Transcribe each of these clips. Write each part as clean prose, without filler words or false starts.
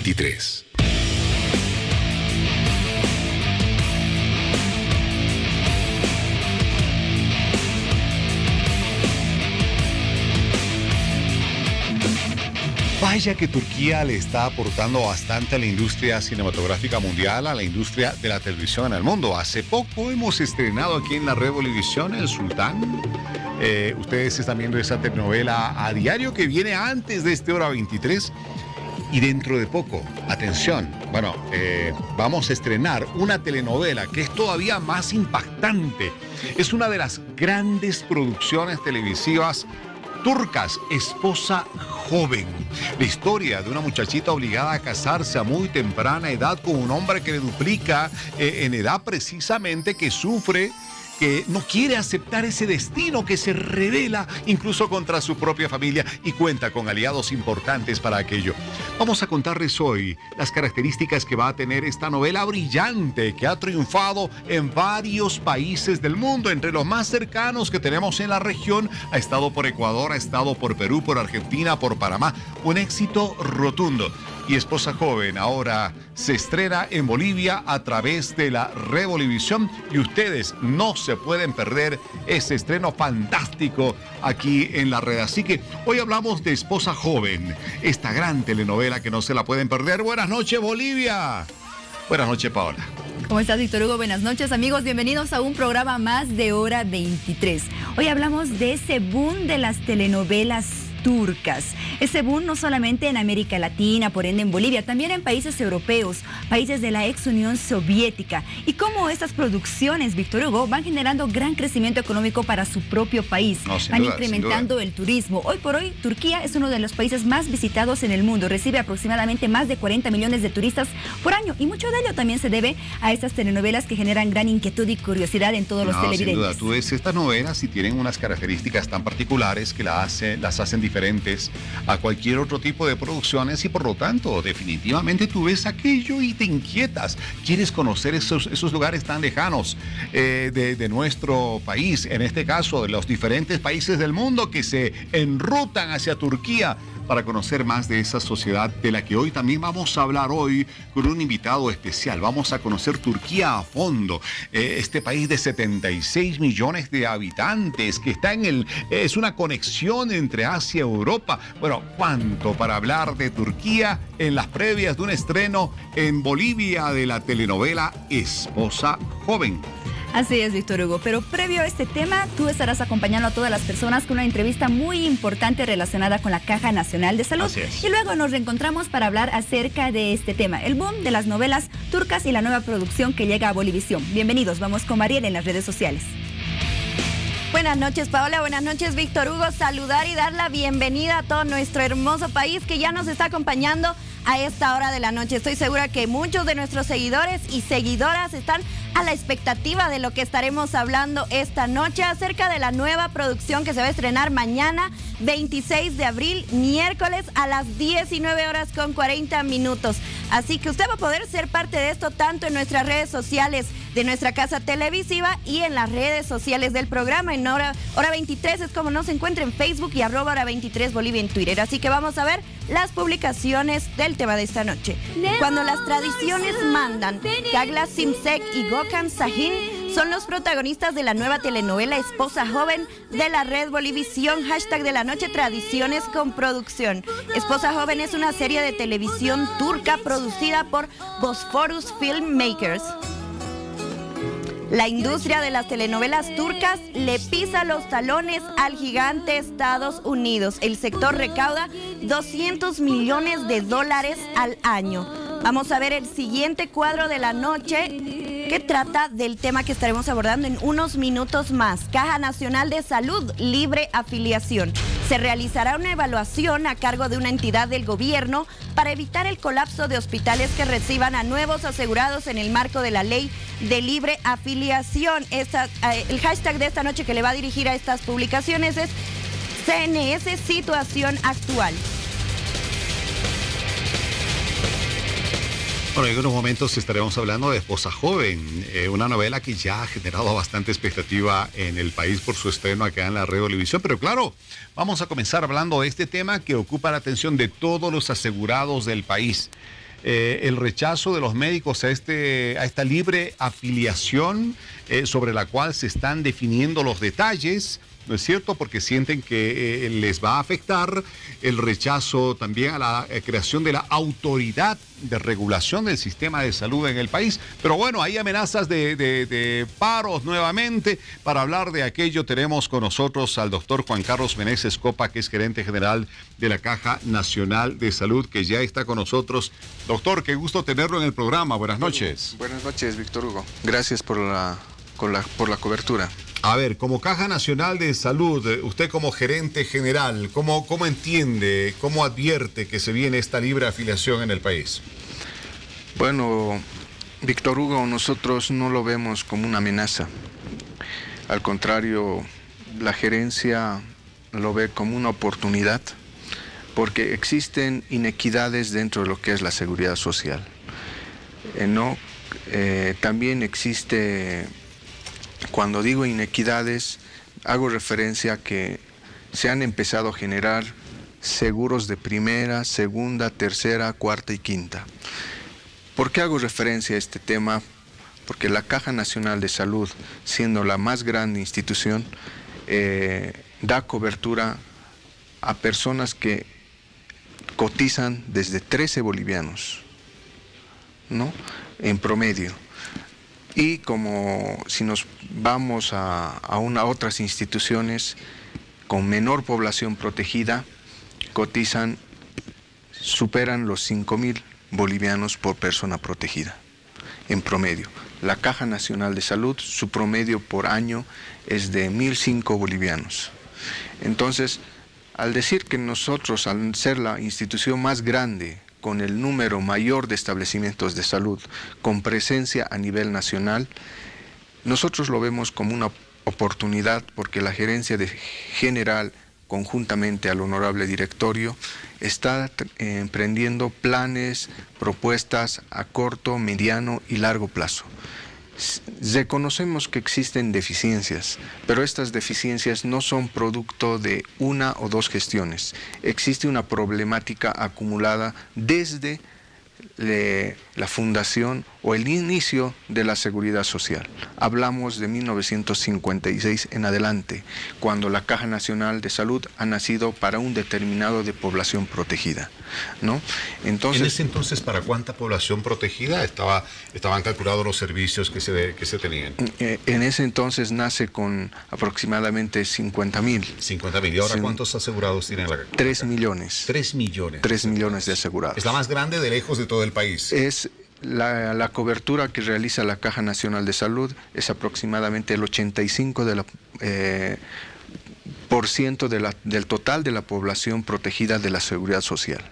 23. Vaya que Turquía le está aportando bastante a la industria cinematográfica mundial, a la industria de la televisión en el mundo. Hace poco hemos estrenado aquí en la Red Bolivisión El Sultán. Ustedes están viendo esa telenovela a diario que viene antes de este hora 23. Y dentro de poco, atención, vamos a estrenar una telenovela que es todavía más impactante. Es una de las grandes producciones televisivas turcas, Esposa Joven. La historia de una muchachita obligada a casarse a muy temprana edad con un hombre que le duplica en edad precisamente, que sufre, que no quiere aceptar ese destino, que se revela incluso contra su propia familia y cuenta con aliados importantes para aquello. Vamos a contarles hoy las características que va a tener esta novela brillante que ha triunfado en varios países del mundo. Entre los más cercanos que tenemos en la región, ha estado por Ecuador, ha estado por Perú, por Argentina, por Panamá. Un éxito rotundo. Y Esposa Joven ahora se estrena en Bolivia a través de la Red Bolivisión y ustedes no se pueden perder ese estreno fantástico aquí en la red. Así que hoy hablamos de Esposa Joven, esta gran telenovela que no se la pueden perder. Buenas noches, Bolivia. Buenas noches, Paola. ¿Cómo estás, Víctor Hugo? Buenas noches, amigos. Bienvenidos a un programa más de Hora 23. Hoy hablamos de ese boom de las telenovelas turcas. Ese boom no solamente en América Latina, por ende en Bolivia, también en países europeos, países de la ex Unión Soviética. Y cómo estas producciones, Víctor Hugo, van generando gran crecimiento económico para su propio país. Van incrementando el turismo. Hoy por hoy, Turquía es uno de los países más visitados en el mundo. Recibe aproximadamente más de 40 millones de turistas por año. Y mucho de ello también se debe a estas telenovelas que generan gran inquietud y curiosidad en todos los televidentes. Sin duda, tú ves estas novelas y tienen unas características tan particulares que las hacen diferentes a cualquier otro tipo de producciones y por lo tanto definitivamente tú ves aquello y te inquietas, quieres conocer esos lugares tan lejanos de nuestro país, en este caso de los diferentes países del mundo que se enrutan hacia Turquía para conocer más de esa sociedad de la que hoy también vamos a hablar hoy con un invitado especial. Vamos a conocer Turquía a fondo, este país de 76 millones de habitantes que está es una conexión entre Asia y Europa. Bueno, ¿cuánto para hablar de Turquía en las previas de un estreno en Bolivia de la telenovela Esposa Joven? Así es, Víctor Hugo, pero previo a este tema, tú estarás acompañando a todas las personas con una entrevista muy importante relacionada con la Caja Nacional de Salud. Así es. Y luego nos reencontramos para hablar acerca de este tema, el boom de las novelas turcas y la nueva producción que llega a Bolivisión. Bienvenidos, vamos con Mariela en las redes sociales. Buenas noches, Paola. Buenas noches, Víctor Hugo. Saludar y dar la bienvenida a todo nuestro hermoso país que ya nos está acompañando a esta hora de la noche. Estoy segura que muchos de nuestros seguidores y seguidoras están a la expectativa de lo que estaremos hablando esta noche acerca de la nueva producción que se va a estrenar mañana, 26 de abril, miércoles a las 19:40. Así que usted va a poder ser parte de esto tanto en nuestras redes sociales de nuestra casa televisiva y en las redes sociales del programa. En Hora 23 es como nos encuentra en Facebook y @Hora 23 Bolivia en Twitter. Así que vamos a ver las publicaciones del tema de esta noche. Cuando las tradiciones mandan, Kagla Simsek y Gökhan Şahin son los protagonistas de la nueva telenovela Esposa Joven de la Red Bolivisión. Hashtag de la noche, tradiciones con producción. Esposa Joven es una serie de televisión turca producida por Bosphorus Filmmakers. La industria de las telenovelas turcas le pisa los talones al gigante Estados Unidos. El sector recauda $200 millones al año. Vamos a ver el siguiente cuadro de la noche que trata del tema que estaremos abordando en unos minutos más. Caja Nacional de Salud, libre afiliación. Se realizará una evaluación a cargo de una entidad del gobierno para evitar el colapso de hospitales que reciban a nuevos asegurados en el marco de la ley de libre afiliación. El hashtag de esta noche que le va a dirigir a estas publicaciones es CNS Situación Actual. Bueno, en unos momentos estaremos hablando de Esposa Joven, una novela que ya ha generado bastante expectativa en el país por su estreno acá en la Red Bolivisión. Pero claro, vamos a comenzar hablando de este tema que ocupa la atención de todos los asegurados del país. el rechazo de los médicos a esta libre afiliación sobre la cual se están definiendo los detalles, ¿no es cierto? Porque sienten que les va a afectar el rechazo también a la creación de la autoridad de regulación del sistema de salud en el país. Pero bueno, hay amenazas de paros nuevamente. Para hablar de aquello tenemos con nosotros al doctor Juan Carlos Meneses Copa, que es gerente general de la Caja Nacional de Salud, que ya está con nosotros. Doctor, qué gusto tenerlo en el programa. Buenas noches. Buenas noches, Víctor Hugo. Gracias por la cobertura. A ver, como Caja Nacional de Salud, usted como gerente general, ¿cómo entiende, cómo advierte que se viene esta libre afiliación en el país? Bueno, Víctor Hugo, nosotros no lo vemos como una amenaza. Al contrario, la gerencia lo ve como una oportunidad, porque existen inequidades dentro de lo que es la seguridad social. También existe... Cuando digo inequidades, hago referencia a que se han empezado a generar seguros de primera, segunda, tercera, cuarta y quinta. ¿Por qué hago referencia a este tema? Porque la Caja Nacional de Salud, siendo la más grande institución, da cobertura a personas que cotizan desde 13 bolivianos, ¿no? En promedio. Y como si nos vamos a otras instituciones con menor población protegida, superan los 5.000 bolivianos por persona protegida, en promedio. La Caja Nacional de Salud, su promedio por año es de 1.005 bolivianos. Entonces, al decir que nosotros, al ser la institución más grande, con el número mayor de establecimientos de salud, con presencia a nivel nacional, nosotros lo vemos como una oportunidad, porque la gerencia general, conjuntamente al honorable directorio, está emprendiendo planes, propuestas a corto, mediano y largo plazo. Reconocemos que existen deficiencias, pero estas deficiencias no son producto de una o dos gestiones. Existe una problemática acumulada desde la fundación o el inicio de la seguridad social. Hablamos de 1956 en adelante, cuando la Caja Nacional de Salud ha nacido para un determinado de población protegida, ¿no? Entonces, ¿en ese entonces para cuánta población protegida estaban calculados los servicios que se tenían? En ese entonces nace con aproximadamente 50.000. 50.000. ¿Y ahora cuántos asegurados tienen la Caja? 3 millones. 3 millones. 3 millones de asegurados. Es la más grande de lejos de todo el país. Es la cobertura que realiza la Caja Nacional de Salud es aproximadamente el 85% del total de la población protegida de la seguridad social.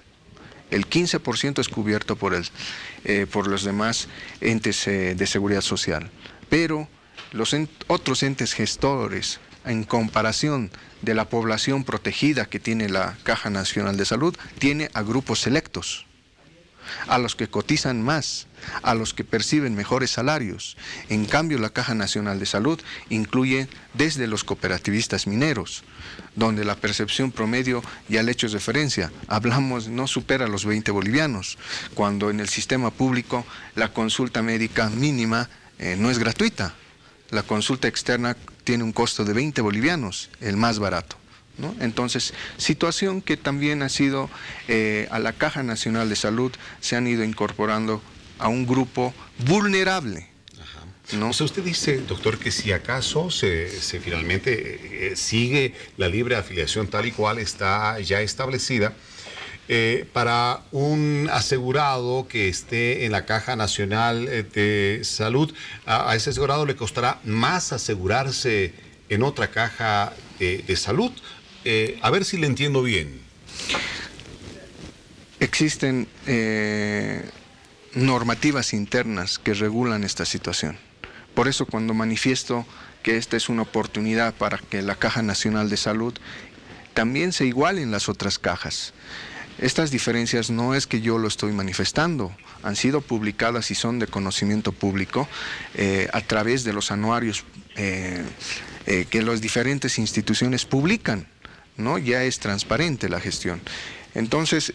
El 15% es cubierto por los demás entes de seguridad social. Pero los otros entes gestores, en comparación de la población protegida que tiene la Caja Nacional de Salud, tiene a grupos selectos, a los que cotizan más, a los que perciben mejores salarios. En cambio, la Caja Nacional de Salud incluye desde los cooperativistas mineros, donde la percepción promedio, ya le he hecho referencia, no supera los 20 bolivianos, cuando en el sistema público la consulta médica mínima no es gratuita. La consulta externa tiene un costo de 20 bolivianos, el más barato, ¿no? Entonces, situación que también ha sido, a la Caja Nacional de Salud se han ido incorporando a un grupo vulnerable. Ajá. ¿No? O sea, usted dice, doctor, que si acaso se finalmente sigue la libre afiliación tal y cual está ya establecida, para un asegurado que esté en la Caja Nacional de Salud, a ese asegurado le costará más asegurarse en otra caja de salud. A ver si le entiendo bien. Existen normativas internas que regulan esta situación. Por eso, cuando manifiesto que esta es una oportunidad para que la Caja Nacional de Salud también se igualen las otras cajas. Estas diferencias no es que yo lo estoy manifestando, han sido publicadas y son de conocimiento público a través de los anuarios que las diferentes instituciones publican, ¿no? Ya es transparente la gestión. Entonces,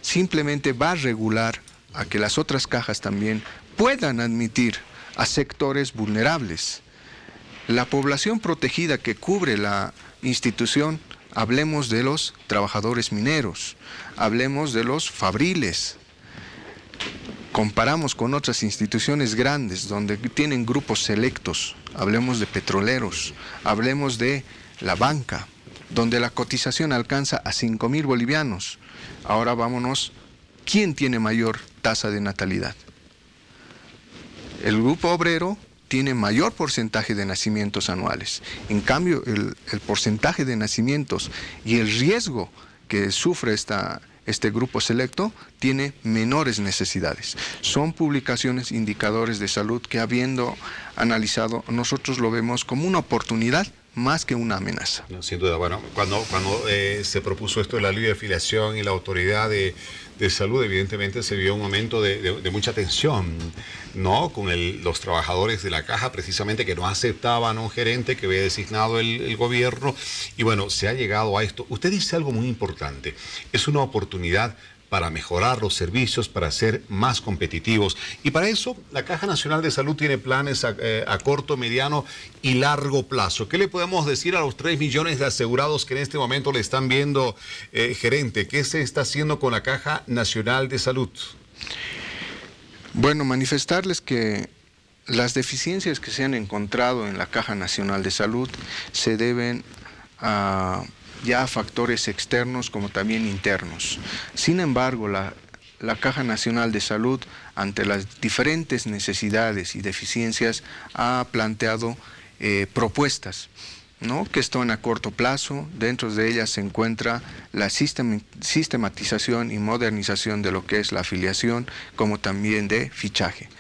simplemente va a regular a que las otras cajas también puedan admitir a sectores vulnerables. La población protegida que cubre la institución, hablemos de los trabajadores mineros, hablemos de los fabriles. Comparamos con otras instituciones grandes donde tienen grupos selectos, hablemos de petroleros, hablemos de la banca, donde la cotización alcanza a 5.000 bolivianos. Ahora vámonos, ¿quién tiene mayor tasa de natalidad? El grupo obrero tiene mayor porcentaje de nacimientos anuales. En cambio, el porcentaje de nacimientos y el riesgo que sufre este grupo selecto tiene menores necesidades. Son publicaciones, indicadores de salud que, habiendo analizado, nosotros lo vemos como una oportunidad más que una amenaza. No, sin duda. Bueno, cuando se propuso esto de la ley de afiliación y la autoridad de salud, evidentemente se vio un momento de mucha tensión, ¿no? Con los trabajadores de la caja, precisamente, que no aceptaban a un gerente que había designado el gobierno. Y bueno, se ha llegado a esto. Usted dice algo muy importante. Es una oportunidad para mejorar los servicios, para ser más competitivos. Y para eso, la Caja Nacional de Salud tiene planes a corto, mediano y largo plazo. ¿Qué le podemos decir a los 3 millones de asegurados que en este momento le están viendo, gerente? ¿Qué se está haciendo con la Caja Nacional de Salud? Bueno, manifestarles que las deficiencias que se han encontrado en la Caja Nacional de Salud se deben a ya factores externos como también internos. Sin embargo, la Caja Nacional de Salud, ante las diferentes necesidades y deficiencias, ha planteado propuestas, ¿no?, que están a corto plazo. Dentro de ellas se encuentra la sistematización y modernización de lo que es la afiliación, como también de fichaje.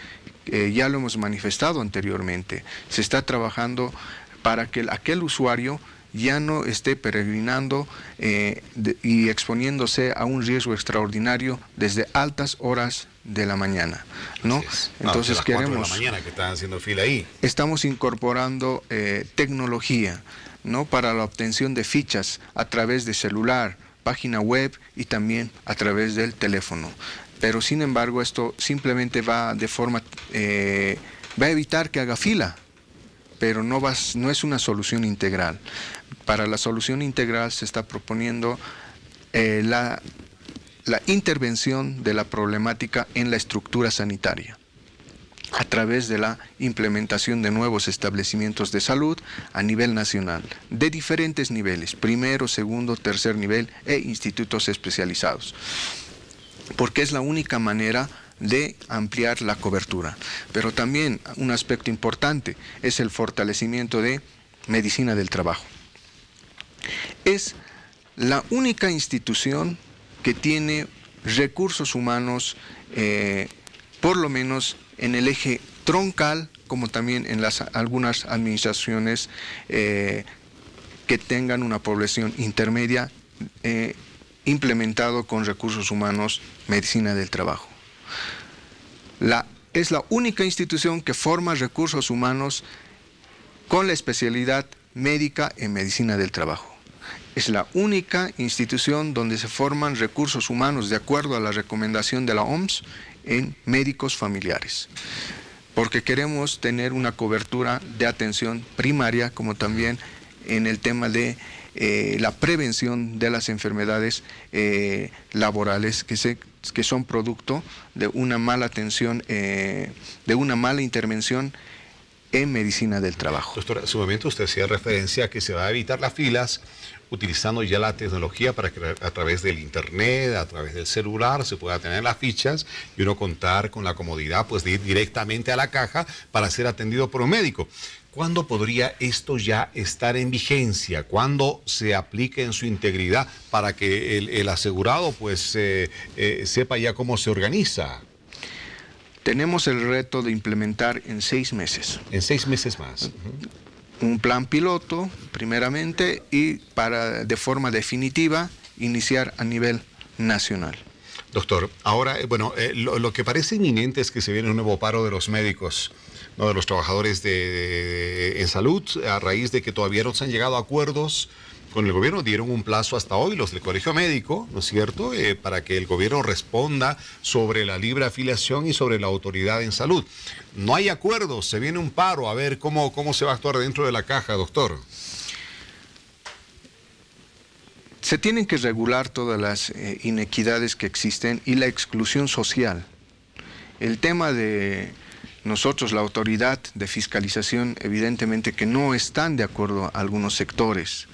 Ya lo hemos manifestado anteriormente, se está trabajando para que aquel usuario ya no esté peregrinando y exponiéndose a un riesgo extraordinario desde altas horas de la mañana, ¿no? Entonces las 4 de la mañana que están haciendo fila ahí. Estamos incorporando tecnología, ¿no?, para la obtención de fichas a través de celular, página web y también a través del teléfono. Pero sin embargo esto simplemente va a evitar que haga fila, pero no es una solución integral. Para la solución integral se está proponiendo la intervención de la problemática en la estructura sanitaria, a través de la implementación de nuevos establecimientos de salud a nivel nacional, de diferentes niveles, primero, segundo, tercer nivel e institutos especializados, porque es la única manera de ampliar la cobertura. Pero también un aspecto importante es el fortalecimiento de medicina del trabajo. Es la única institución que tiene recursos humanos, por lo menos en el eje troncal, como también en algunas administraciones que tengan una población intermedia, implementado con recursos humanos medicina del trabajo. Es la única institución que forma recursos humanos con la especialidad médica en medicina del trabajo. Es la única institución donde se forman recursos humanos de acuerdo a la recomendación de la OMS en médicos familiares, porque queremos tener una cobertura de atención primaria, como también en el tema de la prevención de las enfermedades laborales que son producto de una mala atención, de una mala intervención en medicina del trabajo. Doctora, en su momento usted hacía referencia a que se va a evitar las filas utilizando ya la tecnología para que a través del internet, a través del celular, se pueda tener las fichas y uno contar con la comodidad pues de ir directamente a la caja para ser atendido por un médico. ¿Cuándo podría esto ya estar en vigencia? ¿Cuándo se aplique en su integridad para que el asegurado pues sepa ya cómo se organiza? Tenemos el reto de implementar en 6 meses. En 6 meses más. Un plan piloto, primeramente, y de forma definitiva, iniciar a nivel nacional. Doctor, ahora, bueno, lo que parece inminente es que se viene un nuevo paro de los médicos, ¿no?, de los trabajadores en salud, a raíz de que todavía no se han llegado a acuerdos con el gobierno dieron un plazo hasta hoy, los del Colegio Médico, ¿no es cierto?, para que el gobierno responda sobre la libre afiliación y sobre la autoridad en salud. No hay acuerdo, se viene un paro, a ver cómo se va a actuar dentro de la caja, doctor. Se tienen que regular todas las inequidades que existen y la exclusión social. El tema de nosotros, la autoridad de fiscalización, evidentemente que no están de acuerdo a algunos sectores.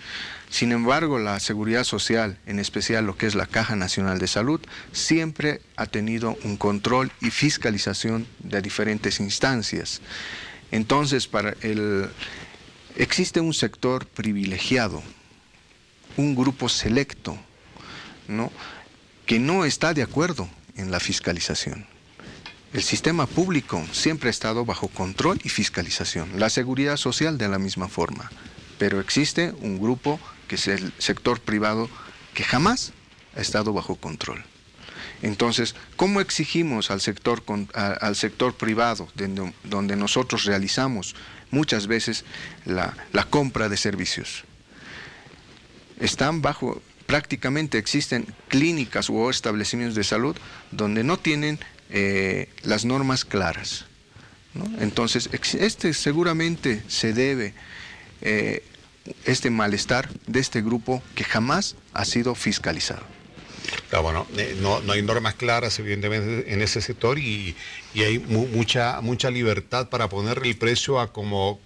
Sin embargo, la seguridad social, en especial lo que es la Caja Nacional de Salud, siempre ha tenido un control y fiscalización de diferentes instancias. Entonces, existe un sector privilegiado, un grupo selecto, ¿no?, que no está de acuerdo en la fiscalización. El sistema público siempre ha estado bajo control y fiscalización, la seguridad social de la misma forma, pero existe un grupo que es el sector privado que jamás ha estado bajo control. Entonces, ¿cómo exigimos al sector privado, donde nosotros realizamos muchas veces la compra de servicios? Prácticamente existen clínicas o establecimientos de salud donde no tienen las normas claras, ¿no? Entonces, seguramente se debe este malestar de este grupo que jamás ha sido fiscalizado. Bueno, no hay normas claras, evidentemente, en ese sector y hay mucha libertad para poner el precio a como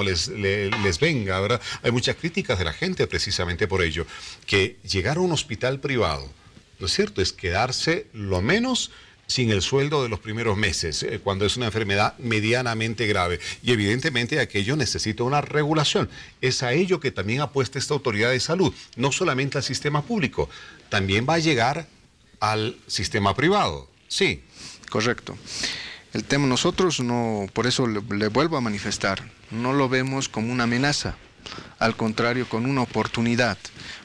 les venga, ¿verdad? Hay muchas críticas de la gente precisamente por ello. Que llegar a un hospital privado, ¿no es cierto?, es quedarse lo menos sin el sueldo de los primeros meses, cuando es una enfermedad medianamente grave. Y evidentemente aquello necesita una regulación. Es a ello que también apuesta esta autoridad de salud, no solamente al sistema público, también va a llegar al sistema privado. Sí. Correcto. El tema nosotros no, por eso le vuelvo a manifestar, no lo vemos como una amenaza, al contrario, con una oportunidad,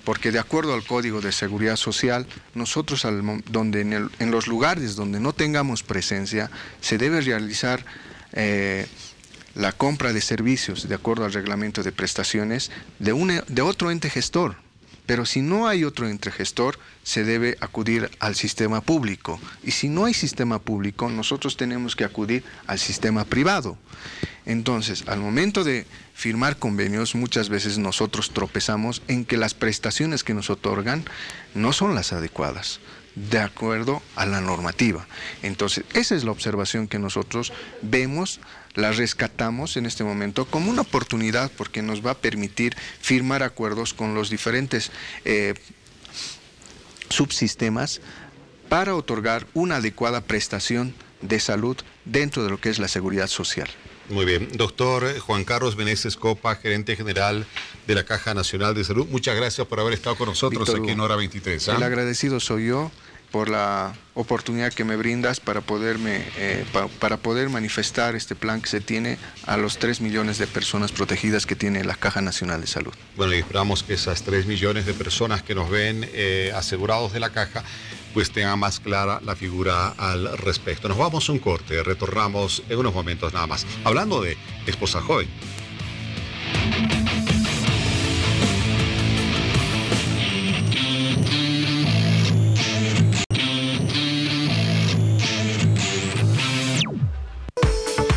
porque de acuerdo al Código de Seguridad Social, nosotros en los lugares donde no tengamos presencia, se debe realizar la compra de servicios de acuerdo al reglamento de prestaciones de otro ente gestor. Pero si no hay otro ente gestor, se debe acudir al sistema público. Y si no hay sistema público, nosotros tenemos que acudir al sistema privado. Entonces, al momento de firmar convenios, muchas veces nosotros tropezamos en que las prestaciones que nos otorgan no son las adecuadas, de acuerdo a la normativa. Entonces, esa es la observación que nosotros vemos, la rescatamos en este momento como una oportunidad porque nos va a permitir firmar acuerdos con los diferentes subsistemas para otorgar una adecuada prestación de salud dentro de lo que es la seguridad social. Muy bien. Doctor Juan Carlos Meneses Copa, gerente general de la Caja Nacional de Salud, muchas gracias por haber estado con nosotros, Víctor, aquí en Hora 23. El agradecido soy yo por la oportunidad que me brindas para poder manifestar este plan que se tiene a los 3 millones de personas protegidas que tiene la Caja Nacional de Salud. Bueno, y esperamos que esas 3 millones de personas que nos ven asegurados de la Caja, pues tengan más clara la figura al respecto. Nos vamos a un corte, retornamos en unos momentos nada más. Hablando de esposa joven.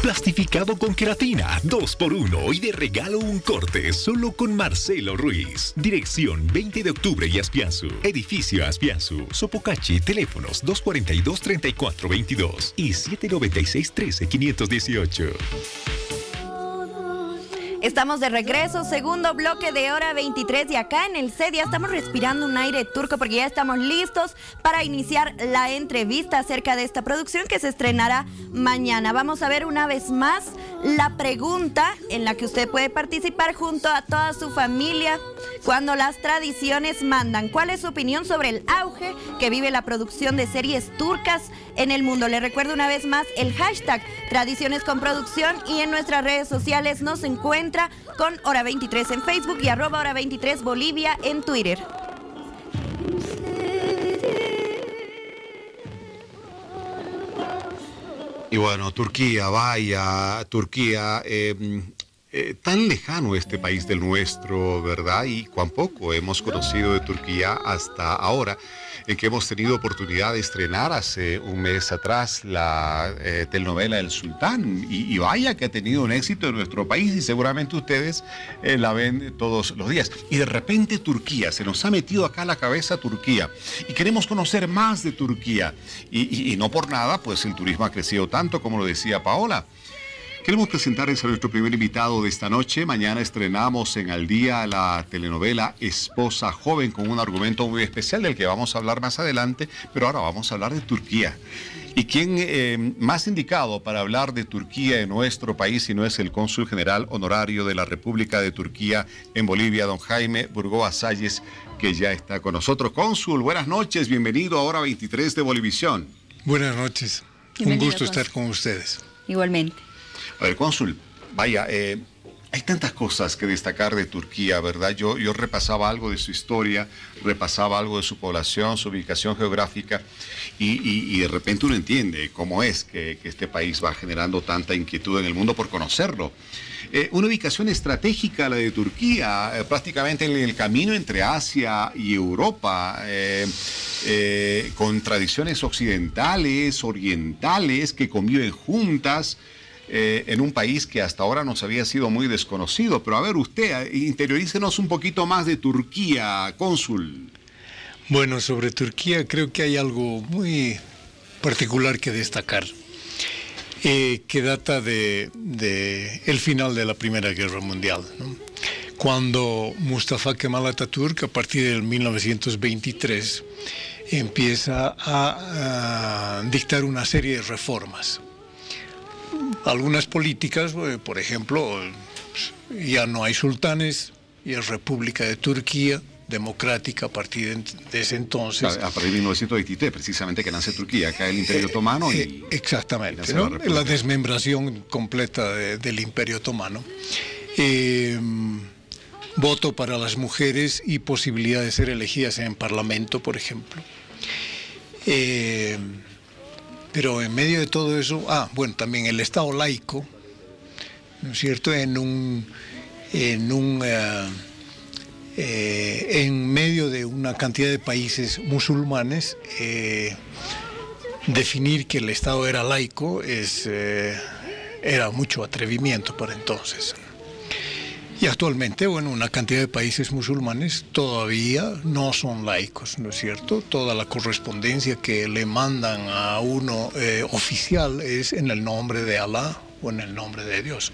Plastificado con queratina, 2x1 y de regalo un corte solo con Marcelo Ruiz. Dirección 20 de octubre y Aspiazu. Edificio Aspiazu. Sopocachi, teléfonos 242-3422 y 796-13-518. Estamos de regreso, segundo bloque de Hora 23 y acá en el set ya estamos respirando un aire turco porque ya estamos listos para iniciar la entrevista acerca de esta producción que se estrenará mañana. Vamos a ver una vez más la pregunta en la que usted puede participar junto a toda su familia cuando las tradiciones mandan. ¿Cuál es su opinión sobre el auge que vive la producción de series turcas en el mundo? Le recuerdo una vez más el hashtag Tradiciones con Producción y en nuestras redes sociales nos encuentra con Hora 23 en Facebook y @Hora 23 Bolivia en Twitter. Y bueno, Turquía, Tan lejano este país del nuestro, ¿verdad? Y cuán poco hemos conocido de Turquía hasta ahora, en que hemos tenido oportunidad de estrenar hace un mes atrás la telenovela El Sultán. Y vaya que ha tenido un éxito en nuestro país y seguramente ustedes la ven todos los días. Y de repente Turquía, se nos ha metido acá a la cabeza Turquía. Y queremos conocer más de Turquía. Y no por nada, pues el turismo ha crecido tanto, como lo decía Paola. Queremos presentarles a nuestro primer invitado de esta noche. Mañana estrenamos en Al Día la telenovela Esposa Joven, con un argumento muy especial del que vamos a hablar más adelante, pero ahora vamos a hablar de Turquía. ¿Y quién más indicado para hablar de Turquía en nuestro país si no es el cónsul general honorario de la República de Turquía en Bolivia, don Jaime Burgoa Salles, que ya está con nosotros? Cónsul, buenas noches, bienvenido a Hora 23 de Bolivisión. Buenas noches, Bienvenido, un gusto cónsul. estar con ustedes. Igualmente. A ver, cónsul, vaya, hay tantas cosas que destacar de Turquía, ¿verdad? Yo repasaba algo de su historia, repasaba algo de su población, su ubicación geográfica, y de repente uno entiende cómo es que este país va generando tanta inquietud en el mundo por conocerlo. Una ubicación estratégica, la de Turquía, prácticamente en el camino entre Asia y Europa, con tradiciones occidentales, orientales, que conviven juntas, en un país que hasta ahora nos había sido muy desconocido. Pero a ver, usted, interiorícenos un poquito más de Turquía, cónsul. Bueno, sobre Turquía creo que hay algo muy particular que destacar, que data de el final de la Primera Guerra Mundial, ¿no? Cuando Mustafa Kemal Atatürk, a partir del 1923, empieza a dictar una serie de reformas. Algunas políticas, por ejemplo, ya no hay sultanes, y es República de Turquía, democrática a partir de ese entonces. A partir de 1923, precisamente, que nace Turquía, cae el Imperio Otomano y... Exactamente, y ¿no? la La desmembración completa del Imperio Otomano. Voto para las mujeres y posibilidad de ser elegidas en Parlamento, por ejemplo. Pero en medio de todo eso, bueno, también el Estado laico, ¿no es cierto? En medio de una cantidad de países musulmanes, definir que el Estado era laico era mucho atrevimiento para entonces. Y actualmente, bueno, una cantidad de países musulmanes todavía no son laicos, ¿no es cierto? Toda la correspondencia que le mandan a uno oficial es en el nombre de Alá o en el nombre de Dios.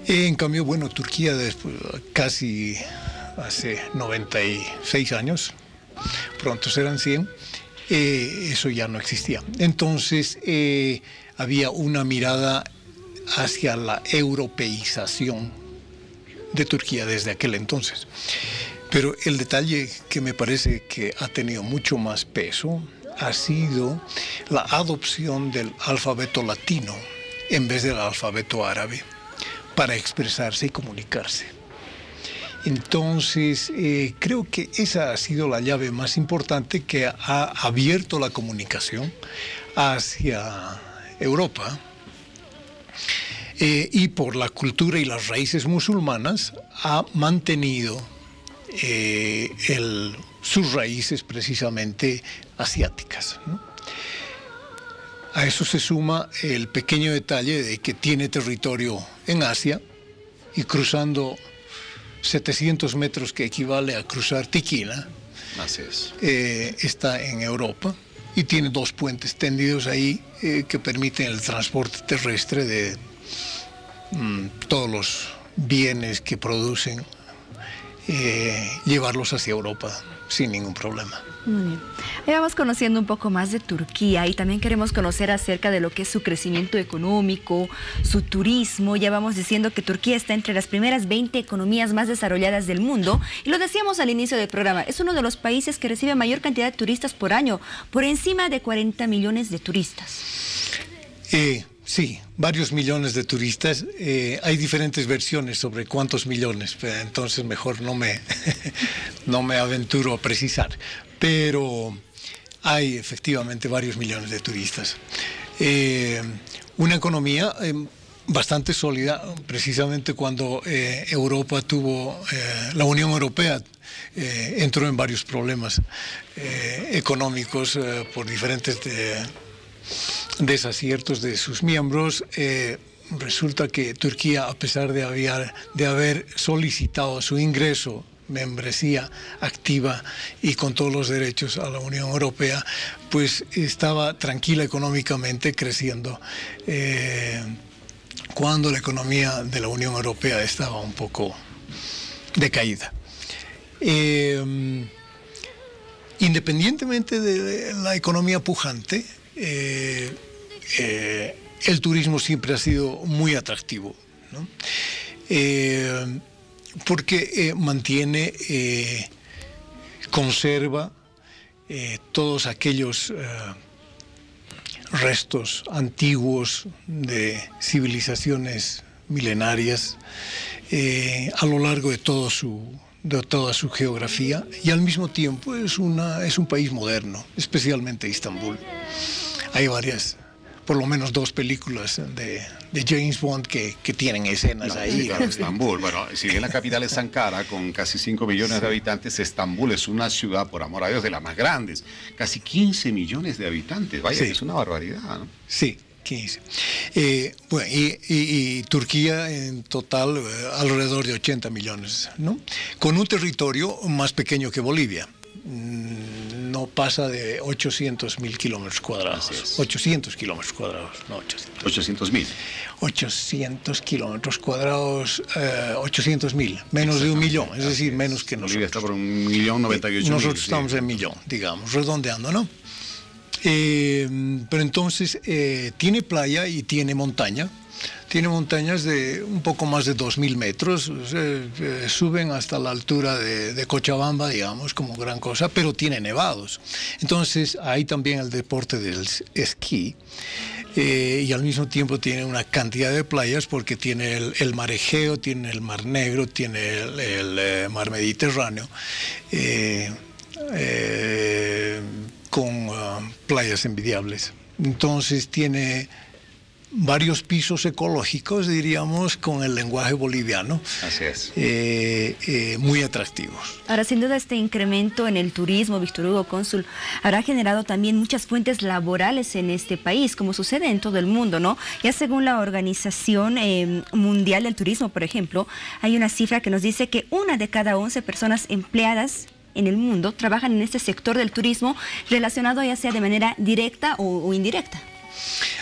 En cambio, bueno, Turquía después, casi hace 96 años, pronto serán 100, eso ya no existía. Entonces, había una mirada hacia la europeización de Turquía desde aquel entonces. Pero el detalle que me parece que ha tenido mucho más peso ha sido la adopción del alfabeto latino en vez del alfabeto árabe para expresarse y comunicarse. Entonces, creo que esa ha sido la llave más importante que ha abierto la comunicación hacia Europa. Y por la cultura y las raíces musulmanas ha mantenido sus raíces precisamente asiáticas, ¿no? A eso se suma el pequeño detalle de que tiene territorio en Asia y cruzando 700 metros, que equivale a cruzar Tiquina, Así es. está en Europa y tiene dos puentes tendidos ahí que permiten el transporte terrestre de todos los bienes que producen, llevarlos hacia Europa sin ningún problema. Muy bien. Ahí vamos conociendo un poco más de Turquía y también queremos conocer acerca de lo que es su crecimiento económico, su turismo. Ya vamos diciendo que Turquía está entre las primeras 20 economías más desarrolladas del mundo y lo decíamos al inicio del programa, es uno de los países que recibe mayor cantidad de turistas por año, por encima de 40 millones de turistas. Sí, varios millones de turistas. Hay diferentes versiones sobre cuántos millones, pero entonces mejor no me aventuro a precisar. Pero hay efectivamente varios millones de turistas. Una economía bastante sólida, precisamente cuando Europa tuvo, la Unión Europea entró en varios problemas económicos por diferentes desaciertos de sus miembros. Resulta que Turquía, a pesar de haber solicitado su ingreso, membresía activa y con todos los derechos a la Unión Europea, pues estaba tranquila económicamente, creciendo, cuando la economía de la Unión Europea estaba un poco decaída. Independientemente de la economía pujante, el turismo siempre ha sido muy atractivo, ¿no? Porque mantiene, conserva todos aquellos restos antiguos de civilizaciones milenarias a lo largo de toda su geografía, y al mismo tiempo es un país moderno, especialmente Estambul. Hay por lo menos 2 películas de James Bond que tienen escenas ahí. Claro, Estambul, bueno, si bien la capital es Ankara, con casi 5 millones de habitantes, Estambul es una ciudad, por amor a Dios, de las más grandes. Casi 15 millones de habitantes, vaya, sí. Es una barbaridad, ¿no? Sí, 15. Bueno, y Turquía en total alrededor de 80 millones, ¿no? Con un territorio más pequeño que Bolivia. No pasa de 800.000 kilómetros cuadrados. 800 kilómetros cuadrados, no 800. 800.000. 800 kilómetros cuadrados, 800.000, menos de 1 millón, es decir, menos que nosotros. Bolivia está por 1.098.000. Nosotros estamos en millón, digamos, redondeando, ¿no? Pero entonces tiene playa y tiene montaña. Tiene montañas de un poco más de 2.000 metros, suben hasta la altura de Cochabamba, digamos, como gran cosa, pero tiene nevados. Entonces hay también el deporte del esquí, y al mismo tiempo tiene una cantidad de playas porque tiene el mar Egeo, tiene el mar Negro, tiene el mar Mediterráneo, con playas envidiables. Entonces tiene varios pisos ecológicos, diríamos, con el lenguaje boliviano. Así es. Muy atractivos. Ahora, sin duda, este incremento en el turismo, Víctor Hugo, cónsul, habrá generado también muchas fuentes laborales en este país, como sucede en todo el mundo, ¿no? Ya según la Organización Mundial del Turismo, por ejemplo, hay una cifra que nos dice que 1 de cada 11 personas empleadas en el mundo trabajan en este sector del turismo, relacionado ya sea de manera directa o indirecta.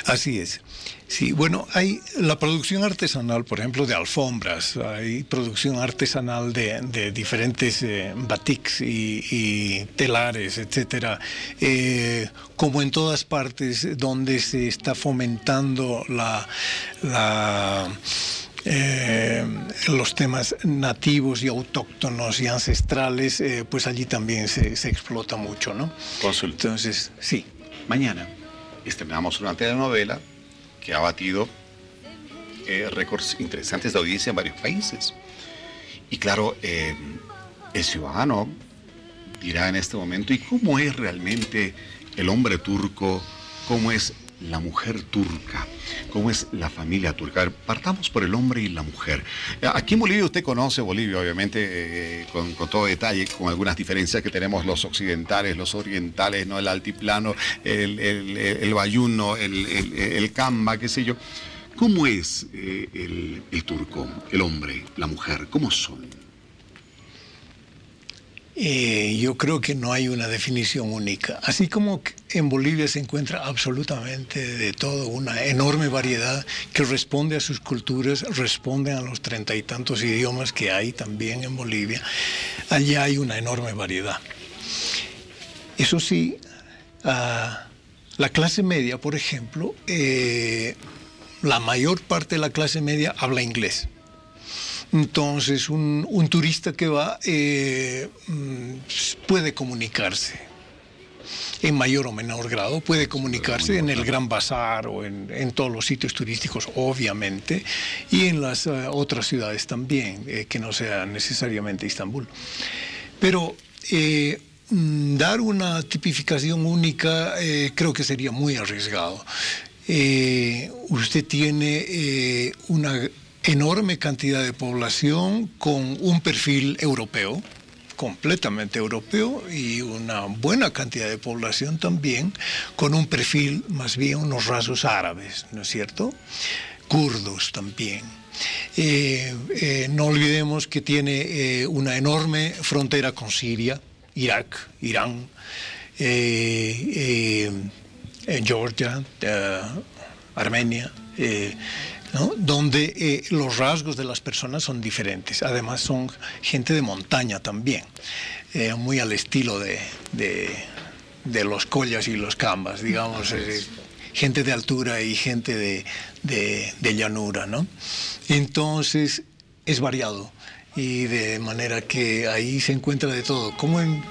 Así es. Sí, bueno, hay la producción artesanal, por ejemplo, de alfombras, hay producción artesanal de diferentes batiks y telares, etcétera. Como en todas partes donde se está fomentando los temas nativos y autóctonos y ancestrales, pues allí también se explota mucho, ¿no? Cónsul. Entonces, sí. Mañana estrenamos una telenovela que ha batido récords interesantes de audiencia en varios países. Y claro, el ciudadano dirá en este momento, ¿y cómo es realmente el hombre turco? ¿Cómo es la mujer turca? ¿Cómo es la familia turca? Partamos por el hombre y la mujer. Aquí en Bolivia, usted conoce Bolivia, obviamente, con todo detalle, con algunas diferencias que tenemos los occidentales, los orientales, ¿no? El altiplano, el bayuno, el camba, qué sé yo. ¿Cómo es el turco, el hombre, la mujer? ¿Cómo son? Yo creo que no hay una definición única. Así como en Bolivia se encuentra absolutamente de todo, una enorme variedad que responde a sus culturas, responde a los 30 y tantos idiomas que hay también en Bolivia. Allá hay una enorme variedad. Eso sí, la clase media, por ejemplo, la mayor parte de la clase media habla inglés. Entonces, un turista que va puede comunicarse en mayor o menor grado, puede comunicarse en el Gran Bazar o en todos los sitios turísticos, obviamente, y en las otras ciudades también, que no sea necesariamente Estambul. Pero dar una tipificación única creo que sería muy arriesgado. usted tiene una enorme cantidad de población con un perfil europeo, completamente europeo, y una buena cantidad de población también con un perfil, más bien unos rasgos árabes, ¿no es cierto? Kurdos también. No olvidemos que tiene una enorme frontera con Siria, Irak, Irán, Georgia, Armenia, ¿no? Donde los rasgos de las personas son diferentes. Además son gente de montaña también, muy al estilo de los collas y los cambas, digamos, gente de altura y gente de llanura, ¿no? Entonces es variado, y de manera que ahí se encuentra de todo, como en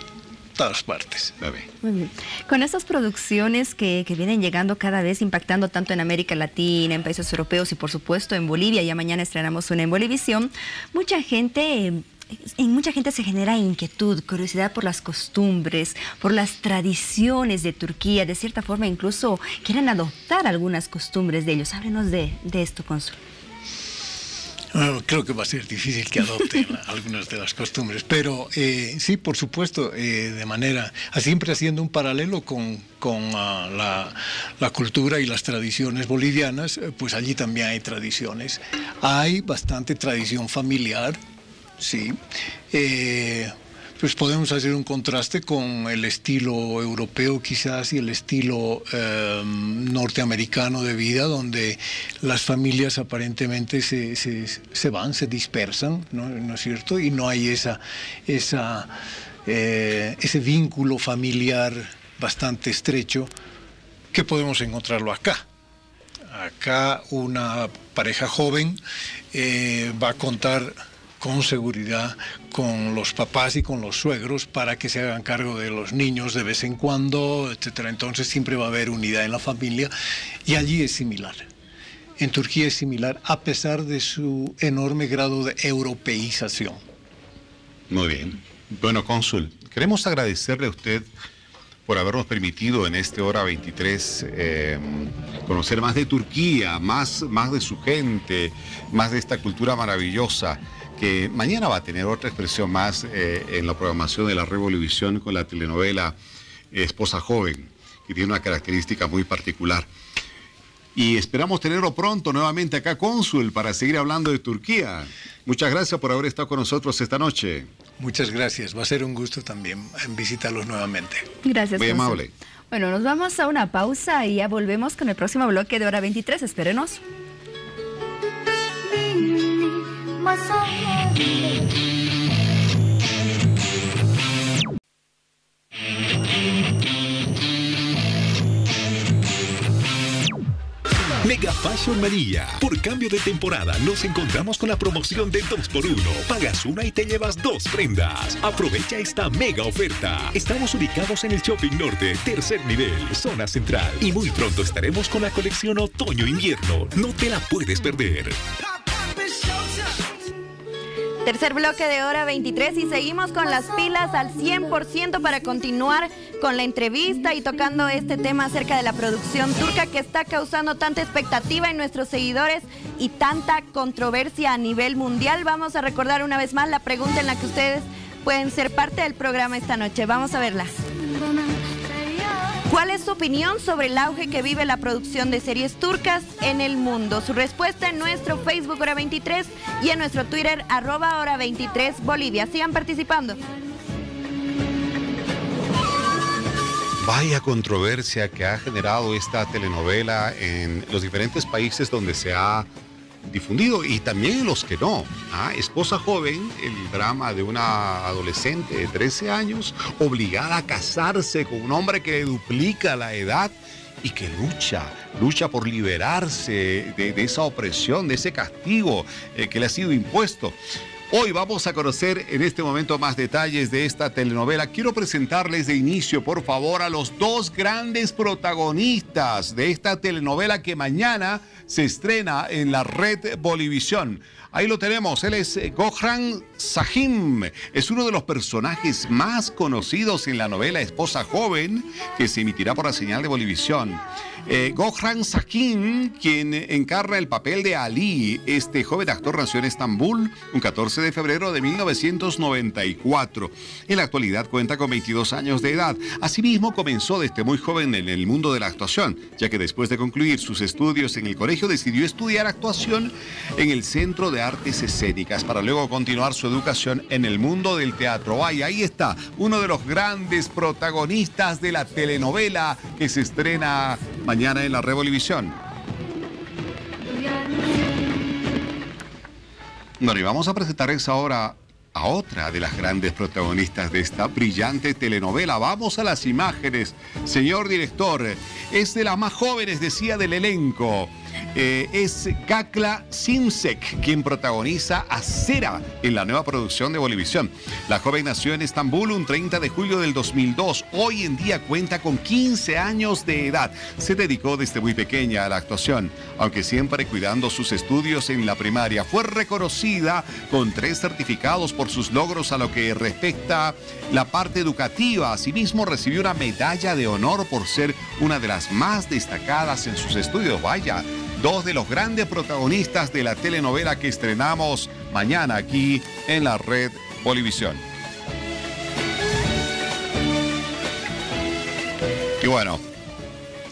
todas partes. Muy bien. Con estas producciones que vienen llegando cada vez, impactando tanto en América Latina, en países europeos y por supuesto en Bolivia, ya mañana estrenamos una en Bolivisión, mucha gente se genera inquietud, curiosidad por las costumbres, por las tradiciones de Turquía. De cierta forma incluso quieren adoptar algunas costumbres de ellos. Háblenos de esto, cónsul. Creo que va a ser difícil que adopten algunas de las costumbres, pero sí, por supuesto, de manera, siempre haciendo un paralelo con la cultura y las tradiciones bolivianas, pues allí también hay tradiciones. Hay bastante tradición familiar, sí. Pues podemos hacer un contraste con el estilo europeo quizás y el estilo norteamericano de vida, donde las familias aparentemente se van, se dispersan, ¿no es cierto? Y no hay ese vínculo familiar bastante estrecho que podemos encontrarlo acá. Acá una pareja joven va a contar con seguridad con los papás y con los suegros para que se hagan cargo de los niños de vez en cuando, etcétera. Entonces siempre va a haber unidad en la familia, y allí es similar. En Turquía es similar, a pesar de su enorme grado de europeización. Muy bien. Bueno, cónsul, queremos agradecerle a usted por habernos permitido en este Hora 23 conocer más de Turquía, más de su gente, más de esta cultura maravillosa, que mañana va a tener otra expresión más en la programación de la Red Bolivisión con la telenovela Esposa Joven, que tiene una característica muy particular. Y esperamos tenerlo pronto nuevamente acá, cónsul, para seguir hablando de Turquía. Muchas gracias por haber estado con nosotros esta noche. Muchas gracias, va a ser un gusto también visitarlos nuevamente. Gracias, muy cónsul. amable. Bueno, nos vamos a una pausa y ya volvemos con el próximo bloque de Hora 23. Espérenos. Mega Fashion Manía. Por cambio de temporada nos encontramos con la promoción de 2x1. Pagas una y te llevas 2 prendas. Aprovecha esta mega oferta. Estamos ubicados en el Shopping Norte, tercer nivel, zona central. Y muy pronto estaremos con la colección Otoño-Invierno. No te la puedes perder. Tercer bloque de Hora 23 y seguimos con las pilas al 100% para continuar con la entrevista y tocando este tema acerca de la producción turca que está causando tanta expectativa en nuestros seguidores y tanta controversia a nivel mundial. Vamos a recordar una vez más la pregunta en la que ustedes pueden ser parte del programa esta noche. Vamos a verla. ¿Cuál es su opinión sobre el auge que vive la producción de series turcas en el mundo? Su respuesta en nuestro Facebook Hora 23 y en nuestro Twitter @Hora 23 Bolivia. Sigan participando. Vaya controversia que ha generado esta telenovela en los diferentes países donde se ha difundido y también en los que no. Esposa Joven, el drama de una adolescente de 13 años obligada a casarse con un hombre que le duplica la edad y que lucha por liberarse de esa opresión, de ese castigo que le ha sido impuesto. Hoy vamos a conocer en este momento más detalles de esta telenovela. Quiero presentarles de inicio, por favor, a los dos grandes protagonistas de esta telenovela que mañana se estrena en la red Bolivisión. Ahí lo tenemos, él es Gohran Sahim, es uno de los personajes más conocidos en la novela Esposa Joven, que se emitirá por la señal de Bolivisión. Gohran Sahim, quien encarna el papel de Ali, este joven actor nació en Estambul un 14 de febrero de 1994. En la actualidad cuenta con 22 años de edad. Asimismo, comenzó desde muy joven en el mundo de la actuación, ya que después de concluir sus estudios en el colegio decidió estudiar actuación en el Centro de Artes Escénicas para luego continuar su educación en el mundo del teatro. Ahí está, uno de los grandes protagonistas de la telenovela que se estrena mañana en la red Bolivisión. Bueno, y vamos a presentarles ahora a otra de las grandes protagonistas de esta brillante telenovela. Vamos a las imágenes. Señor director, es de las más jóvenes, decía, del elenco. Es Kakla Simsek quien protagoniza a Sera en la nueva producción de Bolivisión. La joven nació en Estambul un 30 de julio del 2002. Hoy en día cuenta con 15 años de edad. Se dedicó desde muy pequeña a la actuación, aunque siempre cuidando sus estudios en la primaria. Fue reconocida con 3 certificados por sus logros a lo que respecta la parte educativa. Asimismo, recibió una medalla de honor por ser una de las más destacadas en sus estudios. Vaya, dos de los grandes protagonistas de la telenovela que estrenamos mañana aquí en la red Bolivisión. Y bueno,